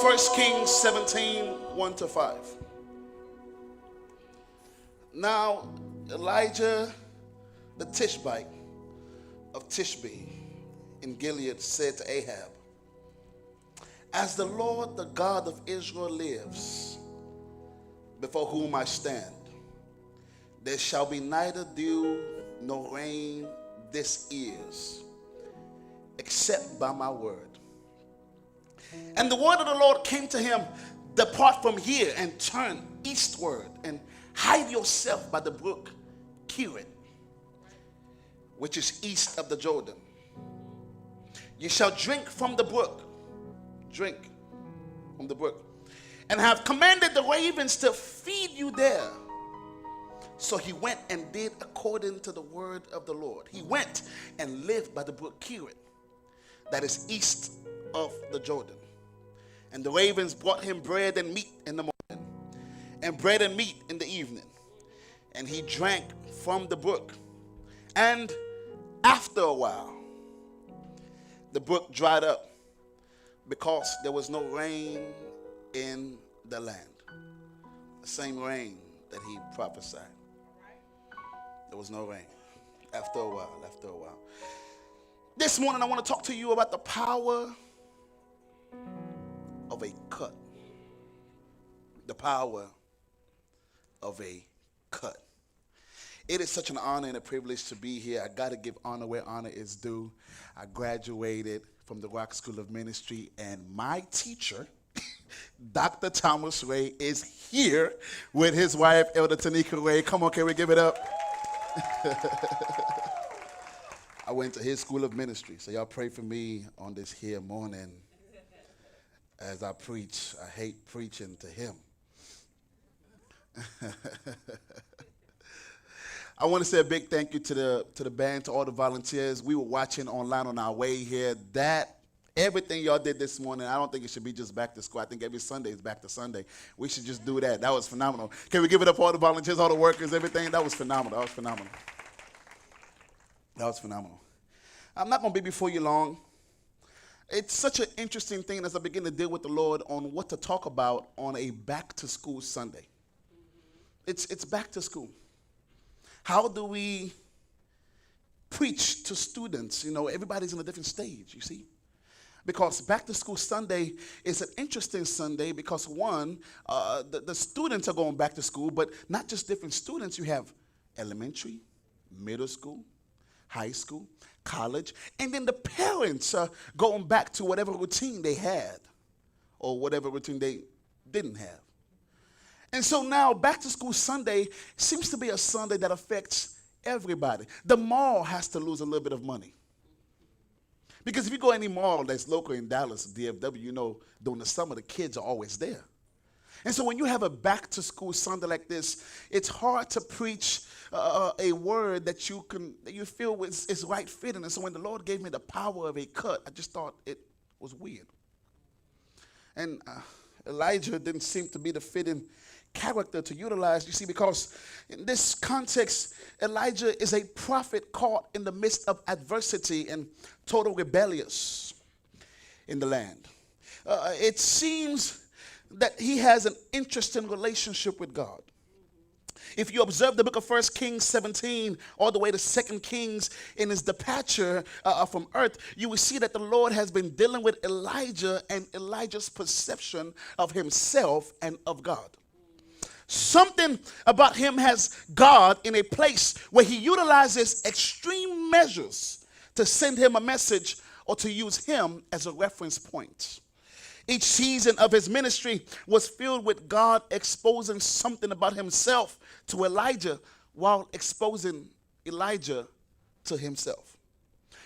First Kings 17, 1 to 5. Now Elijah the Tishbite of Tishbe in Gilead said to Ahab, as the Lord, the God of Israel lives, before whom I stand, there shall be neither dew nor rain this years, except by my word. And the word of the Lord came to him, depart from here and turn eastward and hide yourself by the brook Kirit, which is east of the Jordan. You shall drink from the brook, and have commanded the ravens to feed you there. So he went and did according to the word of the Lord. He went and lived by the brook Kirit, that is east of the Jordan. And the ravens brought him bread and meat in the morning, and bread and meat in the evening. And he drank from the brook. And after a while, the brook dried up, because there was no rain in the land. The same rain that he prophesied. There was no rain. After a while. This morning I want to talk to you about the power of a cut. The power of a cut. It is such an honor and a privilege to be here. I got to give honor where honor is due. I graduated from the Rock School of Ministry, and my teacher, Dr. Thomas Ray, is here with his wife, Elder Tanika Ray. Come on, can we give it up? I went to his school of ministry, so y'all pray for me on this here morning as I preach. I hate preaching to him. I want to say a big thank you to the band, to all the volunteers. We were watching online on our way here. Everything y'all did this morning, I don't think it should be just back to school. I think every Sunday is back to Sunday. We should just do that. That was phenomenal. Can we give it up for all the volunteers, all the workers, everything? That was phenomenal. I'm not going to be before you long. It's such an interesting thing as I begin to deal with the Lord on what to talk about on a back-to-school Sunday. It's back to school. How do we preach to students? You know, everybody's in a different stage, you see. Because back to school Sunday is an interesting Sunday because one, the students are going back to school, but not just different students. You have elementary, middle school, high school, college, and then the parents are going back to whatever routine they had or whatever routine they didn't have. And so now back to school Sunday seems to be a Sunday that affects everybody. The mall has to lose a little bit of money. Because if you go any mall that's local in Dallas, DFW, you know, during the summer, the kids are always there. And so when you have a back-to-school Sunday like this, it's hard to preach a word that you feel is right fitting. And so when the Lord gave me the power of a cut, I just thought it was weird. And Elijah didn't seem to be the fitting character to utilize, you see, because in this context, Elijah is a prophet caught in the midst of adversity and total rebellious in the land. It seems that he has an interesting relationship with God. If you observe the book of 1 Kings 17 all the way to 2 Kings in his departure from earth, you will see that the Lord has been dealing with Elijah and Elijah's perception of himself and of God. Something about him has God in a place where he utilizes extreme measures to send him a message or to use him as a reference point. Each season of his ministry was filled with God exposing something about himself to Elijah while exposing Elijah to himself.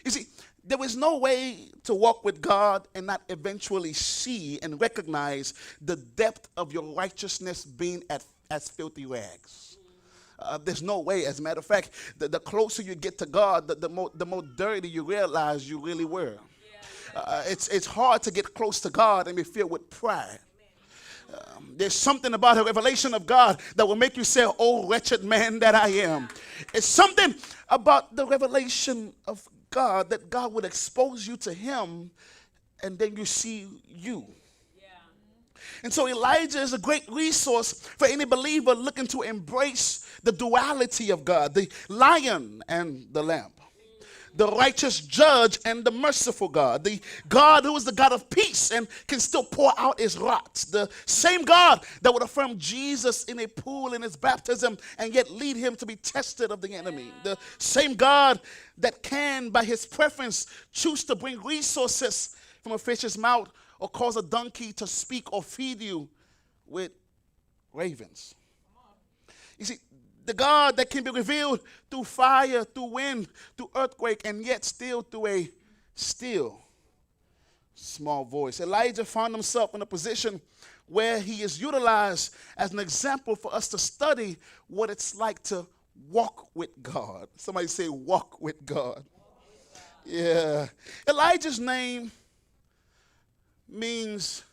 You see, there is no way to walk with God and not eventually see and recognize the depth of your righteousness being as filthy rags. There's no way. As a matter of fact, the closer you get to God, the more dirty you realize you really were. It's hard to get close to God and be filled with pride. There's something about a revelation of God that will make you say, oh, wretched man that I am. It's something about the revelation of God that God would expose you to him, and then you see you. And so Elijah is a great resource for any believer looking to embrace the duality of God, the lion and the lamb, the righteous judge and the merciful God, the God who is the God of peace and can still pour out his wrath, the same God that would affirm Jesus in a pool in his baptism and yet lead him to be tested of the enemy, the same God that can, by his preference, choose to bring resources from a fish's mouth or cause a donkey to speak or feed you with ravens. You see, the God that can be revealed through fire, through wind, through earthquake, and yet still through a still small voice. Elijah found himself in a position where he is utilized as an example for us to study what it's like to walk with God. Somebody say, walk with God. Yeah. Elijah's name means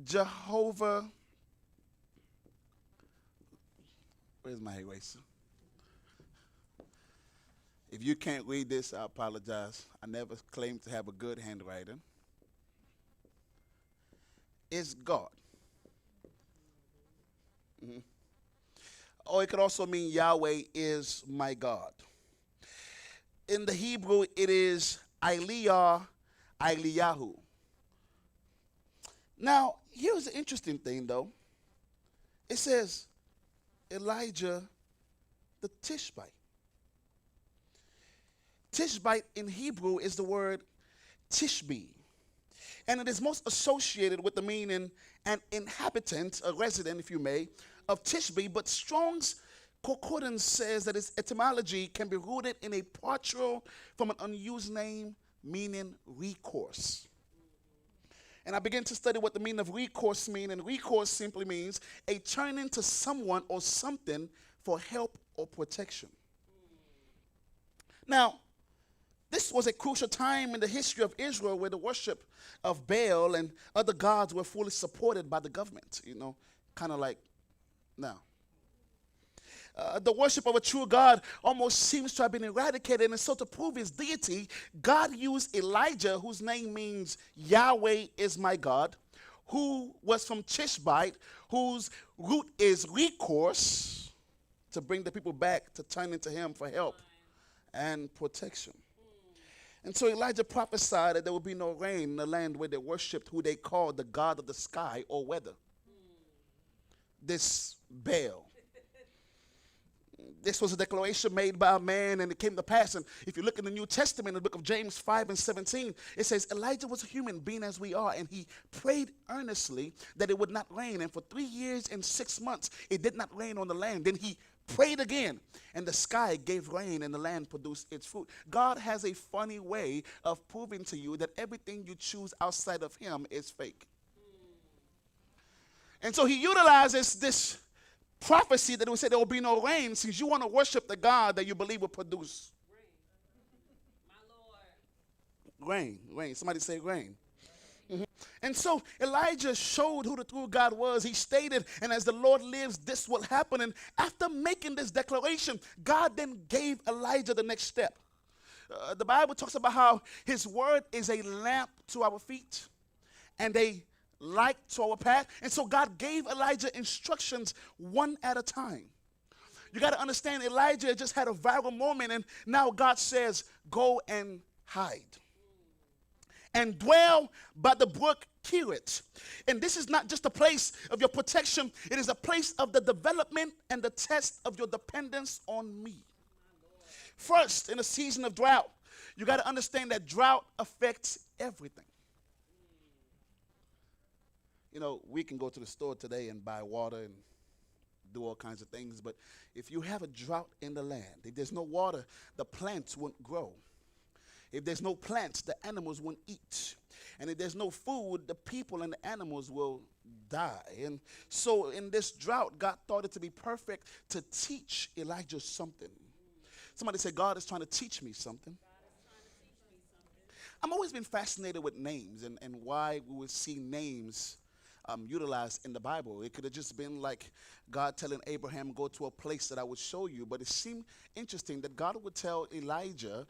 Jehovah. Where's my eraser? If you can't read this, I apologize. I never claimed to have a good handwriting. It's God. Mm-hmm. Or it could also mean Yahweh is my God. In the Hebrew, it is Eliyahu. Now, here's the interesting thing, though. It says Elijah the Tishbite. Tishbite in Hebrew is the word Tishbe, and it is most associated with the meaning an inhabitant, a resident, if you may, of Tishbe, but Strong's Concordance says that its etymology can be rooted in a partial from an unused name meaning recourse. And I began to study what the meaning of recourse means, and recourse simply means a turning to someone or something for help or protection. Now, this was a crucial time in the history of Israel where the worship of Baal and other gods were fully supported by the government, kind of like now. The worship of a true God almost seems to have been eradicated, and so to prove his deity, God used Elijah, whose name means Yahweh is my God, who was from Tishbite, whose root is recourse, to bring the people back to turn into him for help and protection. And so Elijah prophesied that there would be no rain in the land where they worshipped who they called the God of the sky or weather. This Baal. This was a declaration made by a man, and it came to pass. And if you look in the New Testament, in the book of James 5:17, it says, Elijah was a human being as we are, and he prayed earnestly that it would not rain. And for 3 years and 6 months, it did not rain on the land. Then he prayed again, and the sky gave rain, and the land produced its fruit. God has a funny way of proving to you that everything you choose outside of him is fake. And so he utilizes this prophecy that would say there will be no rain, since you want to worship the God that you believe will produce rain. Rain. Somebody say rain. Mm-hmm. And so Elijah showed who the true God was. He stated, and as the Lord lives, this will happen. And after making this declaration, God then gave Elijah the next step. The Bible talks about how his word is a lamp to our feet and a light to our path. And so God gave Elijah instructions one at a time. You got to understand, Elijah just had a viral moment, and now God says, go and hide and dwell by the brook Kerit. And this is not just a place of your protection, it is a place of the development and the test of your dependence on me. First, in a season of drought, you got to understand that drought affects everything. We can go to the store today and buy water and do all kinds of things, but if you have a drought in the land, if there's no water, the plants won't grow. If there's no plants, the animals won't eat. And if there's no food, the people and the animals will die. And so in this drought, God thought it to be perfect to teach Elijah something. Somebody say, God is trying to teach me something. I've always been fascinated with names and why we would see names utilized in the Bible. It could have just been like God telling Abraham, go to a place that I would show you. But it seemed interesting that God would tell Elijah,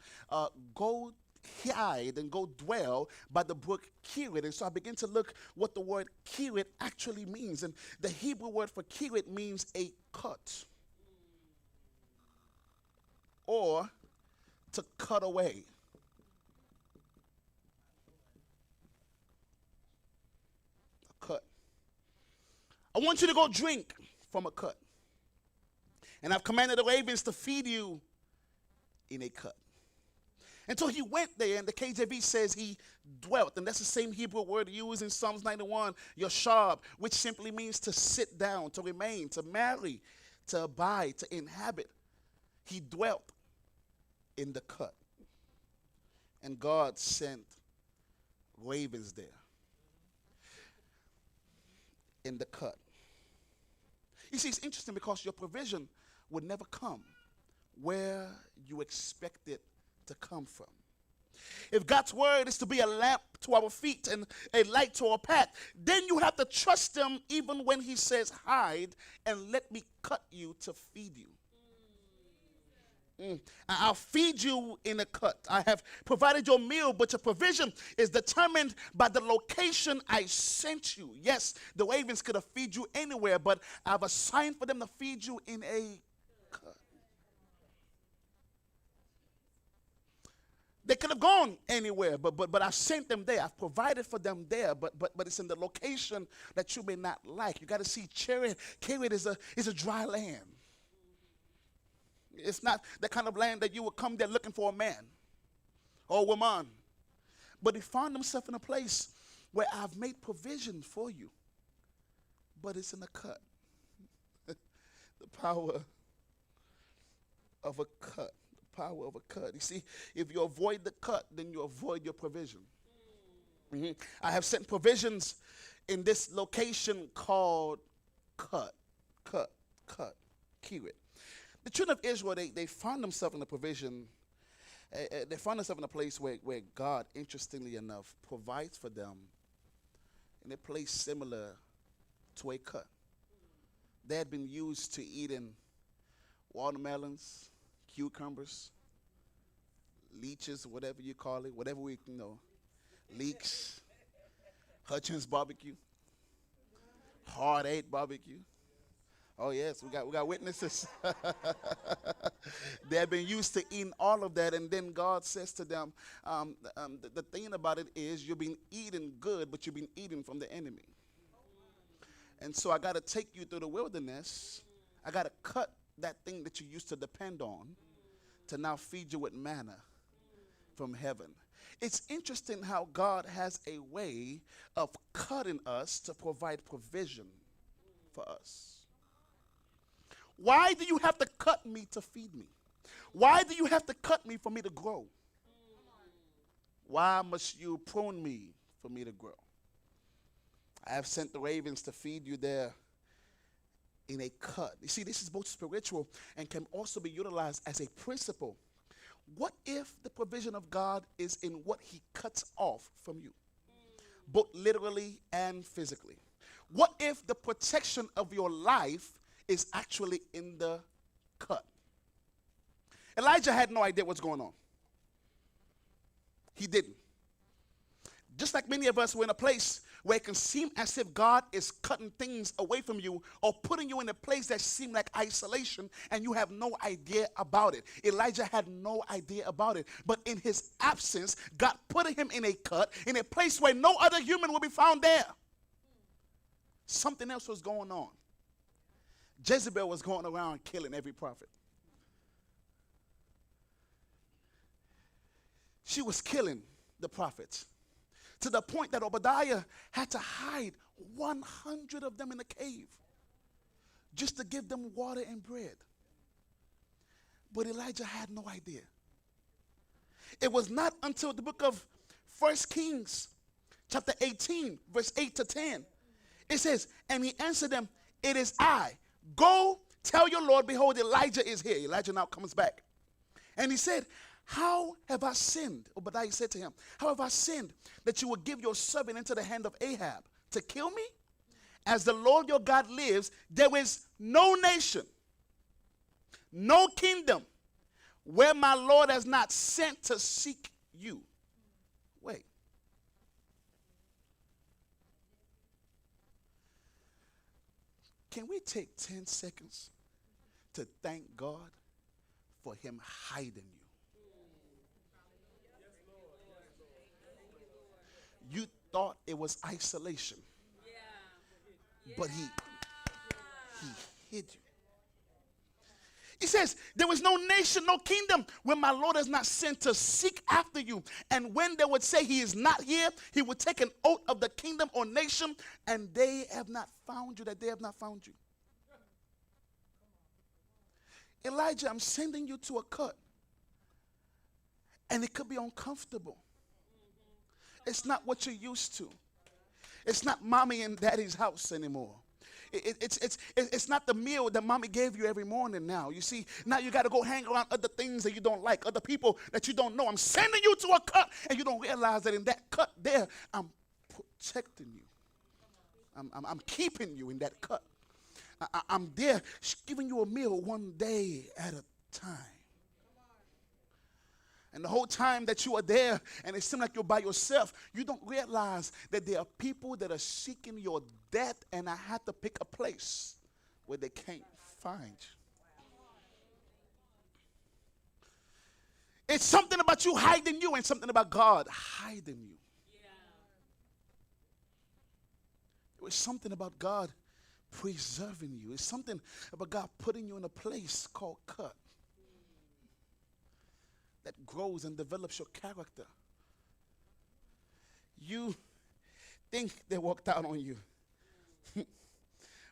go hide and go dwell by the brook Kirit. And so I begin to look what the word Kirit actually means. And the Hebrew word for Kirit means a cut or to cut away. A cut. I want you to go drink from a cut. And I've commanded the ravens to feed you in a cut. And so he went there, and the KJV says he dwelt. And that's the same Hebrew word used in Psalms 91, Yashab, which simply means to sit down, to remain, to marry, to abide, to inhabit. He dwelt in the cut. And God sent ravens there in the cut. You see, it's interesting because your provision would never come where you expect it to come from. If God's word is to be a lamp to our feet and a light to our path, then you have to trust him even when he says hide and let me cut you to feed you. I'll feed you in a cut. I have provided your meal, but your provision is determined by the location I sent you. Yes, the ravens could have feed you anywhere, but I've assigned for them to feed you in a cut. They could have gone anywhere, but I sent them there. I've provided for them there, but it's in the location that you may not like. You got to see, Kirit is a dry land. It's not the kind of land that you would come there looking for a man or a woman. But he found himself in a place where I've made provision for you, but it's in a cut. The power of a cut. Power of a cut. You see, if you avoid the cut, then you avoid your provision. I have sent provisions in this location called Kirit. The children of Israel, they found themselves in a provision. They found themselves in a place where God, interestingly enough, provides for them in a place similar to a cut. They had been used to eating watermelons, cucumbers, leeches, whatever you call it, whatever we know, leeks, Hutchins barbecue, hard eight barbecue. Oh yes, we got witnesses. They have been used to eating all of that, and then God says to them, the thing about it is you've been eating good, but you've been eating from the enemy. And so I got to take you through the wilderness. I got to cut that thing that you used to depend on to now feed you with manna from heaven. It's interesting how God has a way of cutting us to provide provision for us. Why do you have to cut me to feed me? Why do you have to cut me for me to grow? Why must you prune me for me to grow? I have sent the ravens to feed you there in a cut. You see, this is both spiritual and can also be utilized as a principle. What if the provision of God is in what he cuts off from you, both literally and physically? What if the protection of your life is actually in the cut? Elijah had no idea what's going on. He didn't. Just like many of us, we're in a place where it can seem as if God is cutting things away from you or putting you in a place that seems like isolation and you have no idea about it. Elijah had no idea about it. But in his absence, God put him in a cut, in a place where no other human will be found there. Something else was going on. Jezebel was going around killing every prophet. She was killing the prophets to the point that Obadiah had to hide 100 of them in a cave just to give them water and bread. But Elijah had no idea. It was not until the book of 1 Kings, chapter 18, verse 8 to 10, it says, and he answered them, it is I. Go tell your Lord, behold, Elijah is here. Elijah now comes back. And he said, how have I sinned? Obadiah said to him, how have I sinned that you will give your servant into the hand of Ahab to kill me? As the Lord your God lives, there is no nation, no kingdom where my Lord has not sent to seek you. Can we take 10 seconds to thank God for him hiding you? You thought it was isolation, but he hid you. He says, there was no nation, no kingdom where my Lord is not sent to seek after you. And when they would say he is not here, he would take an oath of the kingdom or nation, and they have not found you, that they have not found you. Elijah, I'm sending you to a cut. And it could be uncomfortable. It's not what you're used to. It's not mommy and daddy's house anymore. It's not the meal that mommy gave you every morning now. You see, now you got to go hang around other things that you don't like, other people that you don't know. I'm sending you to a cut, and you don't realize that in that cut there, I'm protecting you. I'm keeping you in that cut. I'm there giving you a meal one day at a time. And the whole time that you are there and it seems like you're by yourself, you don't realize that there are people that are seeking your death, and I have to pick a place where they can't find you. It's something about you hiding you and something about God hiding you. It was something about God preserving you. It's something about God putting you in a place called cut that grows and develops your character. You think they walked out on you,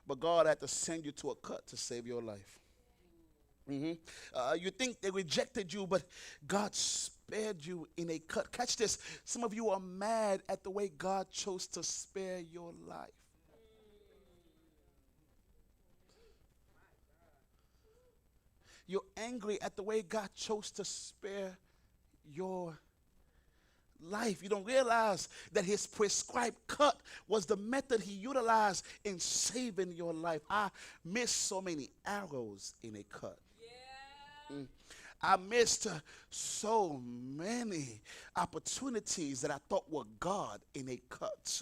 but God had to send you to a cut to save your life. You think they rejected you, but God spared you in a cut. Catch this. Some of you are mad at the way God chose to spare your life. You're angry at the way God chose to spare your life. You don't realize that his prescribed cut was the method he utilized in saving your life. I missed so many arrows in a cut. I missed so many opportunities that I thought were God in a cut.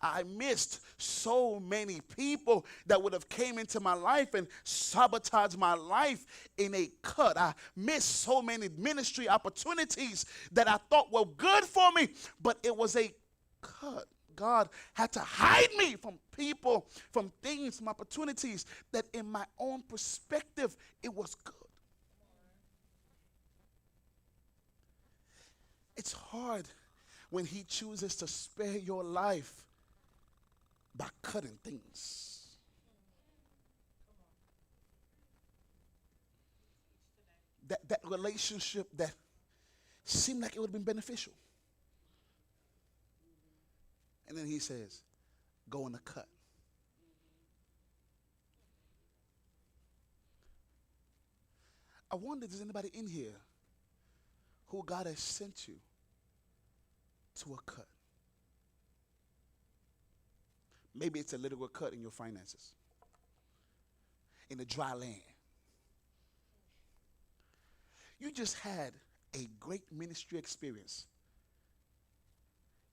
I missed so many people that would have came into my life and sabotaged my life in a cut. I missed so many ministry opportunities that I thought were good for me, but it was a cut. God had to hide me from people, from things, from opportunities that in my own perspective, it was good. It's hard when he chooses to spare your life by cutting things. That relationship that seemed like it would have been beneficial. And then he says, go in the cut. I wonder if there's anybody in here who God has sent you to a cut. Maybe it's a literal cut in your finances, in the dry land. You just had a great ministry experience.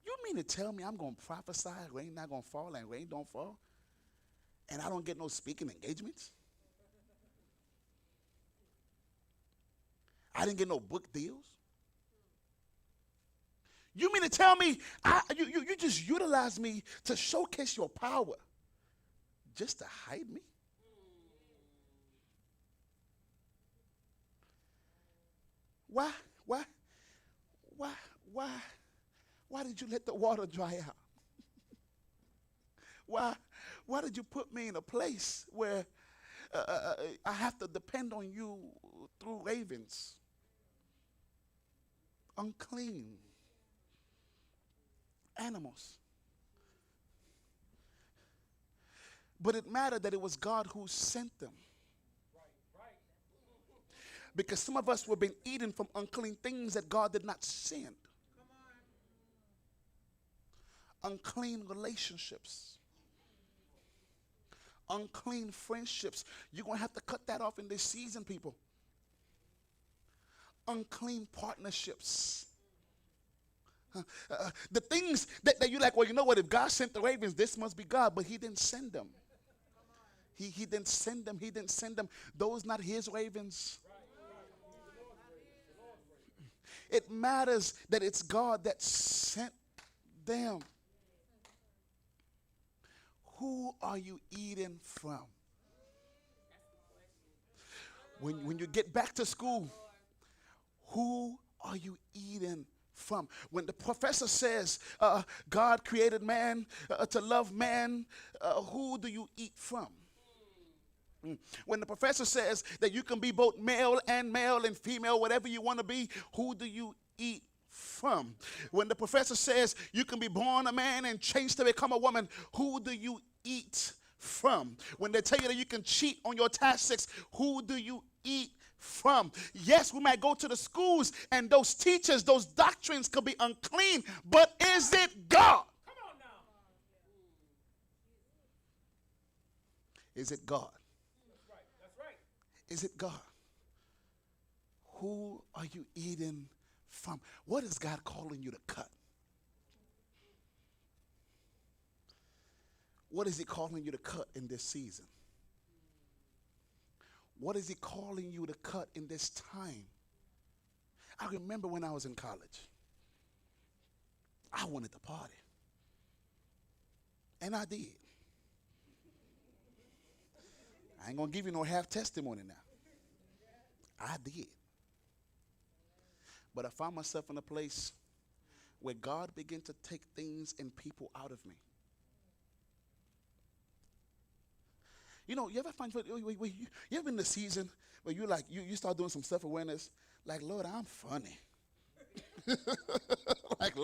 You mean to tell me I'm going to prophesy, rain not going to fall, and rain don't fall, and I don't get no speaking engagements? I didn't get no book deals? You mean to tell me you just utilized me to showcase your power just to hide me? Why did you let the water dry out? Why did you put me in a place where I have to depend on you through ravens? Unclean animals. But it mattered that it was God who sent them. Because some of us were being eaten from unclean things that God did not send. Unclean relationships. Unclean friendships. You're going to have to cut that off in this season, people. Unclean partnerships. The things that you're like, well, you know what? If God sent the ravens, this must be God. But he didn't send them. He didn't send them. He didn't send them. Those not his ravens. It matters that it's God that sent them. Who are you eating from? When you get back to school, who are you eating from? When the professor says God created man to love man, who do you eat from? When the professor says that you can be both male and female, whatever you want to be, who do you eat from? When the professor says you can be born a man and change to become a woman, who do you eat from? When they tell you that you can cheat on your task, who do you eat from? Yes, we might go to the schools and those teachers, those doctrines could be unclean, but is it God? Come on now. Is it God? That's right. That's right. Is it God? Who are you eating from? What is God calling you to cut? What is he calling you to cut in this season? What is he calling you to cut in this time? I remember when I was in college, I wanted to party. And I did. I ain't going to give you no half testimony now. I did. But I found myself in a place where God began to take things and people out of me. You know, you ever find, you ever in the season where you start doing some self-awareness, like, Lord, I'm funny. Like,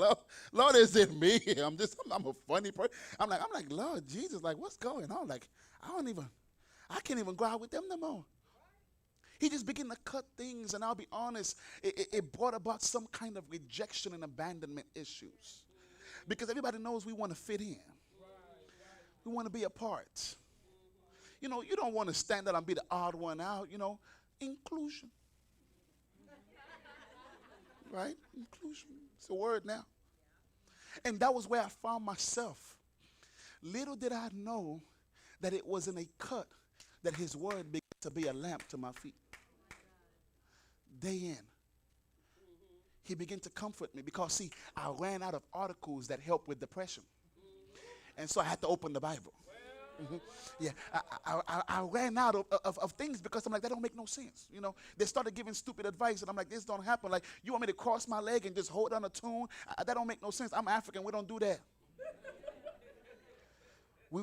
Lord, is it me? I'm a funny person. I'm like, Lord Jesus, like, what's going on? Like, I can't even go out with them no more. He just began to cut things, and I'll be honest, it brought about some kind of rejection and abandonment issues. Because everybody knows we want to fit in. We want to be a part. You know, you don't want to stand out and be the odd one out, you know. Inclusion. Right? Inclusion. It's a word now. And that was where I found myself. Little did I know that it was in a cut that his word began to be a lamp to my feet. Day in. He began to comfort me because, see, I ran out of articles that help with depression. And so I had to open the Bible. Mm-hmm. Yeah, I ran out of things because I'm like, that don't make no sense. You know, they started giving stupid advice, and I'm like, this don't happen. Like, you want me to cross my leg and just hold on a tune? That don't make no sense. I'm African. We don't do that. We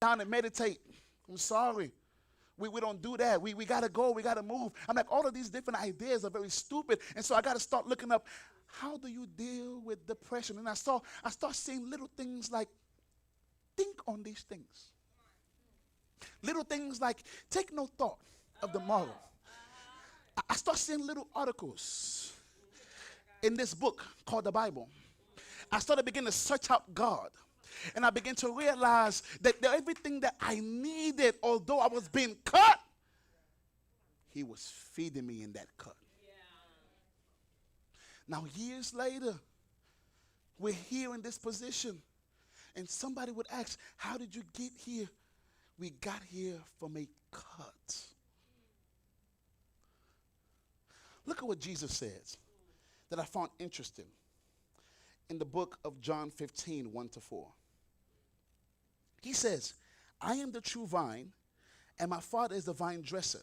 down and meditate. I'm sorry. We don't do that. We got to go. We got to move. I'm like, all of these different ideas are very stupid. And so I got to start looking up, how do you deal with depression? And I start seeing little things like, think on these things. Little things like, take no thought of the morrow. I start seeing little articles in this book called the Bible. I started beginning to search out God. And I began to realize that everything that I needed, although I was being cut, he was feeding me in that cut. Now, years later, we're here in this position. And somebody would ask, how did you get here? We got here from a cut. Look at what Jesus says that I found interesting in the book of John 15, 1-4. He says, I am the true vine, and my Father is the vine dresser.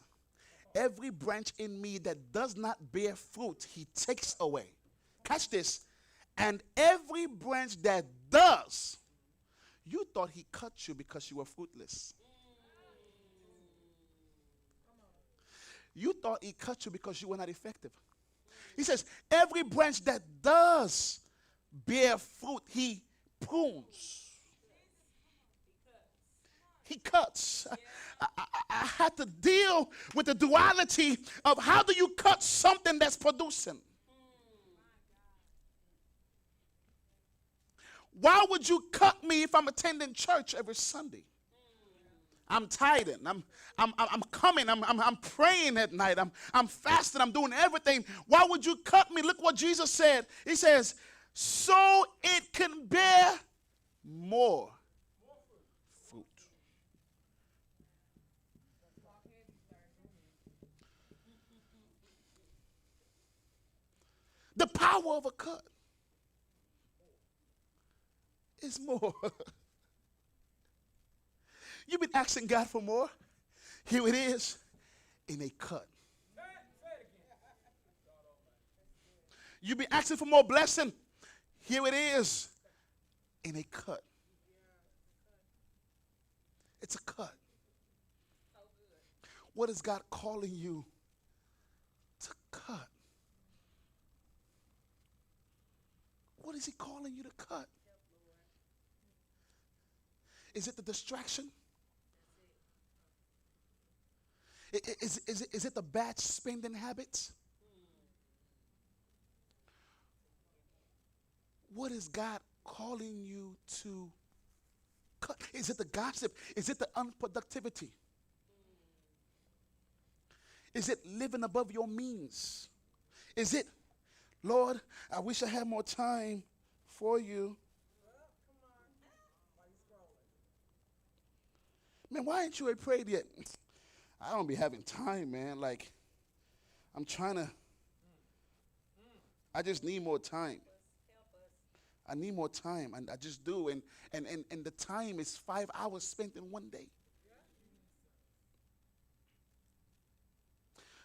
Every branch in me that does not bear fruit, he takes away. Catch this. And every branch that does, you thought he cut you because you were fruitless. You thought he cut you because you were not effective. He says, every branch that does bear fruit, he prunes. He cuts. I had to deal with the duality of how do you cut something that's producing. Why would you cut me if I'm attending church every Sunday? I'm tithing. I'm coming. I'm praying at night. I'm fasting. I'm doing everything. Why would you cut me? Look what Jesus said. He says, so it can bear more fruit. power of a cut is more. You've been asking God for more. Here it is in a cut. You've been asking for more blessing. Here it is in a cut. It's a cut. What is God calling you to cut? What is he calling you to cut? Is it the distraction? Is it the bad spending habits? What is God calling you to cut? Is it the gossip? Is it the unproductivity? Is it living above your means? Is it, Lord, I wish I had more time for you. Man, why ain't you prayed yet? I don't be having time, man. Like, I'm trying to, I just need more time. I need more time, and I just do. And the time is 5 hours spent in one day.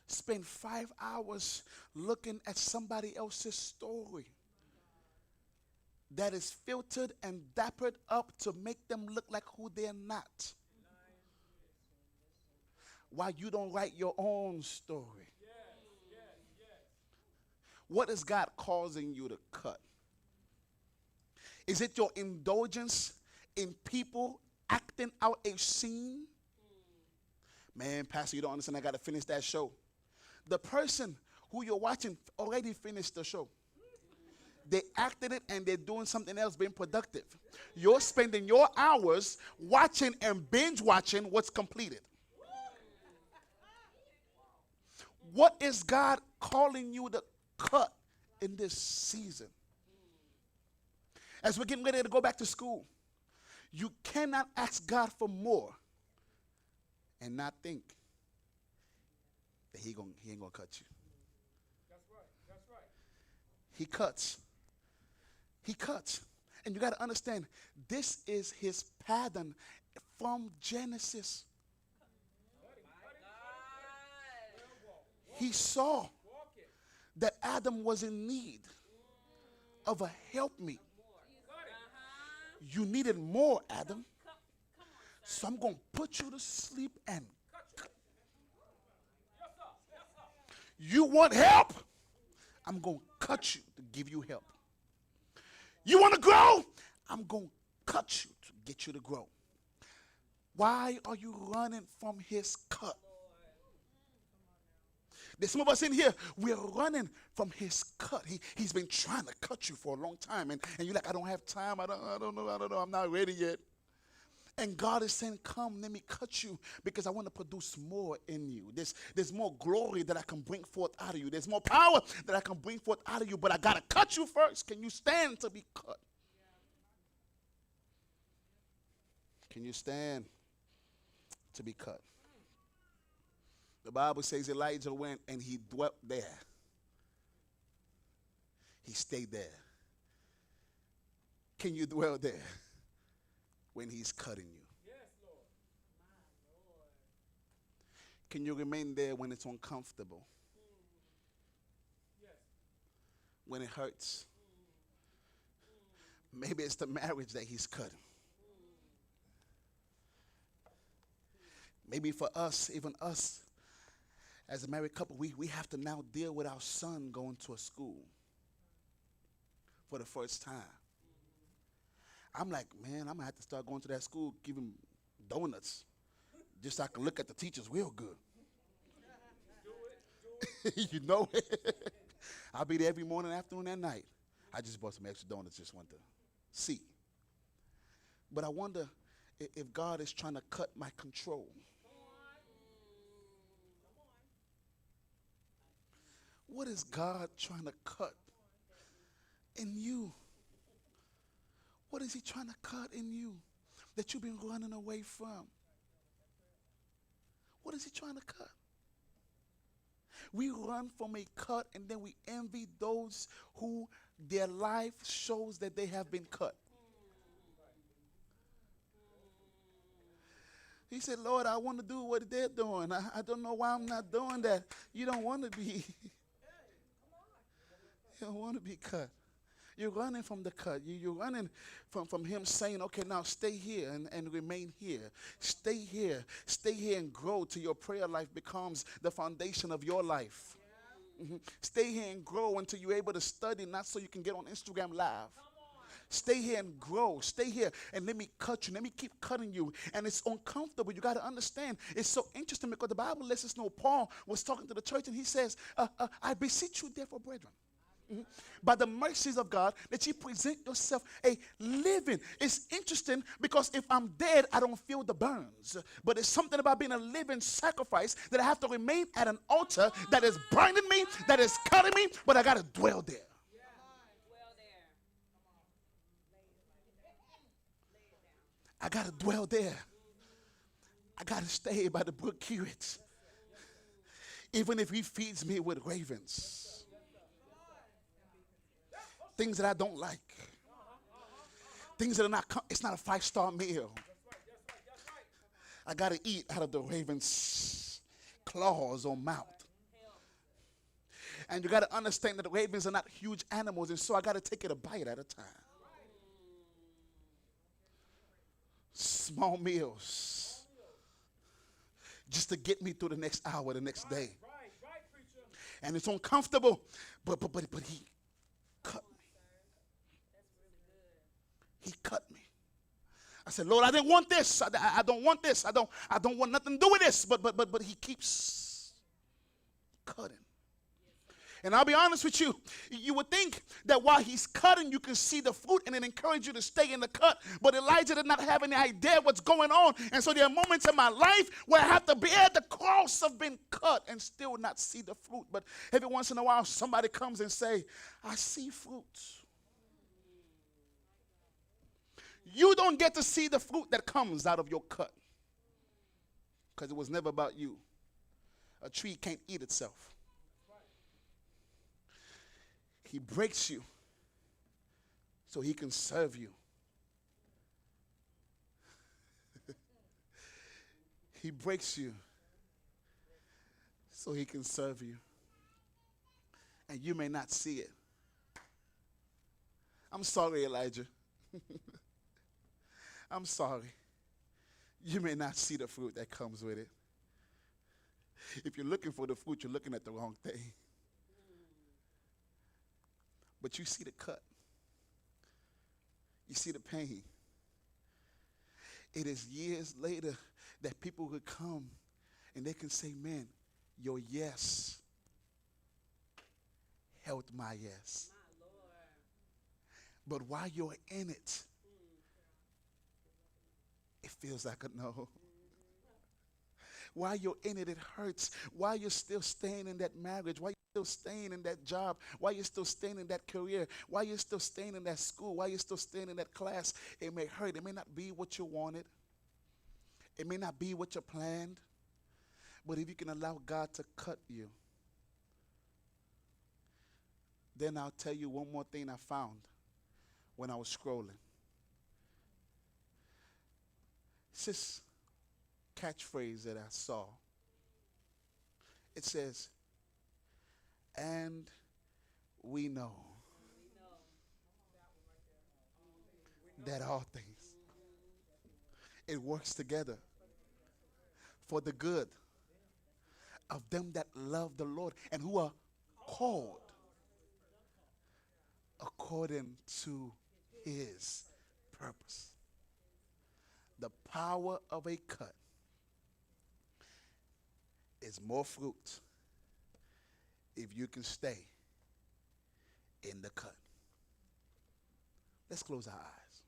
Spend 5 hours looking at somebody else's story that is filtered and dappered up to make them look like who they're not. Why you don't write your own story? What is God causing you to cut? Is it your indulgence in people acting out a scene? Man, Pastor, you don't understand. I got to finish that show. The person who you're watching already finished the show. They acted it and they're doing something else, being productive. You're spending your hours watching and binge watching what's completed. What is God calling you to cut in this season? As we're getting ready to go back to school, you cannot ask God for more and not think that he ain't gonna cut you. That's right. That's right. He cuts. He cuts. And you got to understand, this is his pattern from Genesis. He saw that Adam was in need of a helpmeet. You needed more, Adam. So I'm going to put you to sleep and you want help? I'm going to cut you to give you help. You want to grow? I'm going to cut you to get you to grow. Why are you running from his cut? There's some of us in here, we're running from his cut. He's been trying to cut you for a long time. And you're like, I don't have time. I don't know. I'm not ready yet. And God is saying, come, let me cut you because I want to produce more in you. There's more glory that I can bring forth out of you. There's more power that I can bring forth out of you. But I got to cut you first. Can you stand to be cut? Can you stand to be cut? The Bible says Elijah went and he dwelt there. He stayed there. Can you dwell there when he's cutting you? Yes, Lord. My Lord. Can you remain there when it's uncomfortable? Yes. When it hurts? Maybe it's the marriage that he's cutting. Maybe for us, even us, as a married couple, we have to now deal with our son going to a school for the first time. I'm like, man, I'm going to have to start going to that school, give him donuts, just so I can look at the teachers real good. Do it. You know it. I'll be there every morning, afternoon, and night. I just bought some extra donuts, just want to see. But I wonder if God is trying to cut my control. What is God trying to cut in you? What is he trying to cut in you that you've been running away from? What is he trying to cut? We run from a cut and then we envy those who their life shows that they have been cut. He said, Lord, I want to do what they're doing. I don't know why I'm not doing that. You don't want to be. You don't want to be cut. You're running from the cut. You're running from him saying, okay, now stay here and remain here. Stay here. Stay here and grow till your prayer life becomes the foundation of your life. Stay here and grow until you're able to study, not so you can get on Instagram Live. Stay here and grow. Stay here and let me cut you. Let me keep cutting you. And it's uncomfortable. You got to understand. It's so interesting because the Bible lets us know Paul was talking to the church and he says, I beseech you therefore, brethren, by the mercies of God, that you present yourself a living. It's interesting because if I'm dead, I don't feel the burns. But it's something about being a living sacrifice that I have to remain at an altar that is burning me, that is cutting me, but I got to dwell there. I got to dwell there. I got to stay by the brook Kirit. Even if he feeds me with ravens. Things that I don't like. Things that are not, it's not a 5-star meal. I got to eat out of the raven's claws or mouth. And you got to understand that the ravens are not huge animals, and so I got to take it a bite at a time. Small meals. Just to get me through the next hour, the next day. And it's uncomfortable, but he cut me. He cut me. I said, Lord, I didn't want this. I don't want this. I don't want nothing to do with this. But he keeps cutting. And I'll be honest with you. You would think that while he's cutting, you can see the fruit and it encourages you to stay in the cut. But Elijah did not have any idea what's going on. And so there are moments in my life where I have to bear the cross of being cut and still not see the fruit. But every once in a while, somebody comes and say, I see fruit. You don't get to see the fruit that comes out of your cut because it was never about you. A tree can't eat itself. He breaks you so he can serve you. He breaks you so he can serve you. And you may not see it. I'm sorry, Elijah. I'm sorry. You may not see the fruit that comes with it. If you're looking for the fruit, you're looking at the wrong thing. But you see the cut. You see the pain. It is years later that people would come and they can say, man, your yes helped my yes. My Lord. But while you're in it, it feels like a no. While you're in it, it hurts. While you're still staying in that marriage, while you're still staying in that job, while you're still staying in that career, while you're still staying in that school, while you're still staying in that class, it may hurt. It may not be what you wanted. It may not be what you planned. But if you can allow God to cut you, then I'll tell you one more thing I found when I was scrolling. It's this catchphrase that I saw. It says, and we know that all things, it works together for the good of them that love the Lord and who are called according to his purpose. The power of a cut is more fruit if you can stay in the cut. Let's close our eyes.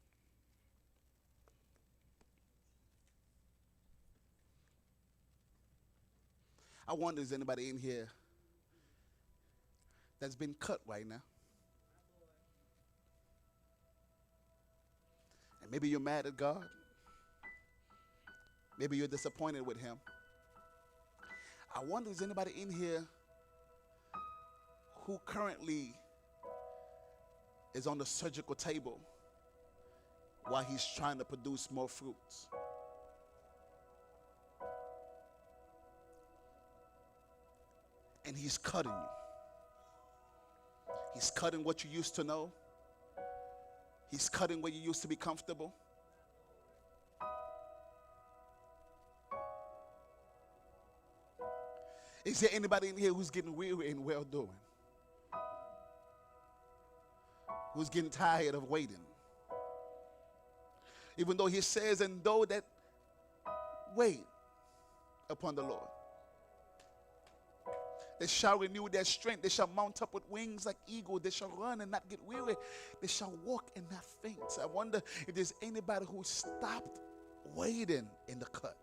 I wonder, is anybody in here that's been cut right now? And maybe you're mad at God. Maybe you're disappointed with him. I wonder, is anybody in here who currently is on the surgical table while he's trying to produce more fruits. And he's cutting you. He's cutting what you used to know. He's cutting where you used to be comfortable. Is there anybody in here who's getting weary in well doing? Who's getting tired of waiting? Even though he says, and though that wait upon the Lord, they shall renew their strength. They shall mount up with wings like eagles. They shall run and not get weary. They shall walk and not faint. I wonder if there's anybody who stopped waiting in the cut.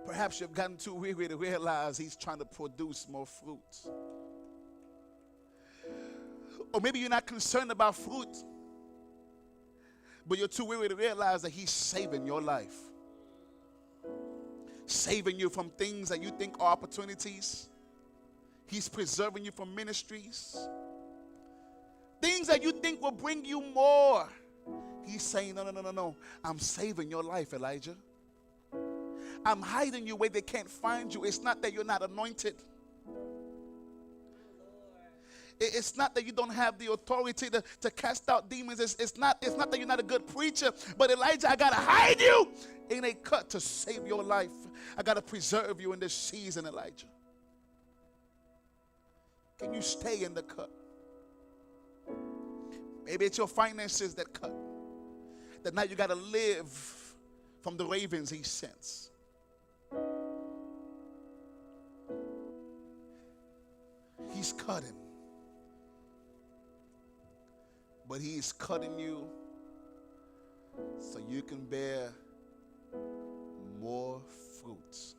Perhaps you've gotten too weary to realize he's trying to produce more fruit. Or maybe you're not concerned about fruit, but you're too weary to realize that he's saving your life. Saving you from things that you think are opportunities. He's preserving you from ministries. Things that you think will bring you more. He's saying, no. I'm saving your life, Elijah. I'm hiding you where they can't find you. It's not that you're not anointed. It's not that you don't have the authority to cast out demons. It's not that you're not a good preacher. But Elijah, I got to hide you in a cut to save your life. I got to preserve you in this season, Elijah. Can you stay in the cut? Maybe it's your finances that cut. That now you got to live from the ravens he sends. He's cutting. But he is cutting you so you can bear more fruits.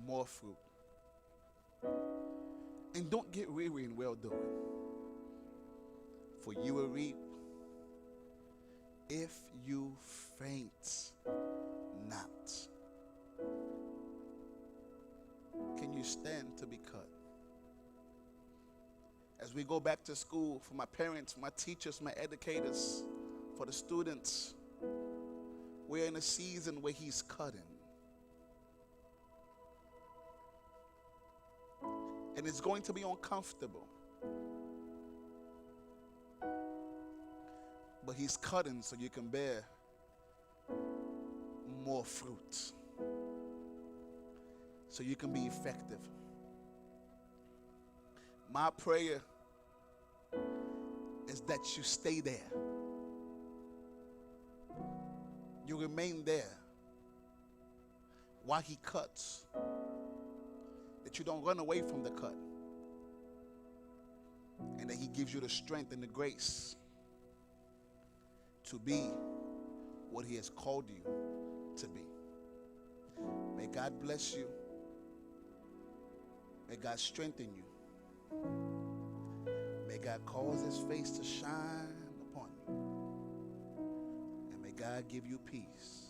More fruit. And don't get weary in well doing. For you will reap if you faint not. Can you stand to be cut? As we go back to school, for my parents, my teachers, my educators, for the students, we're in a season where he's cutting. And it's going to be uncomfortable. But he's cutting so you can bear more fruit. So you can be effective. My prayer is that you stay there. You remain there while he cuts. That you don't run away from the cut. And that he gives you the strength and the grace to be what he has called you to be. May God bless you. May God strengthen you. May God cause his face to shine upon you. And may God give you peace.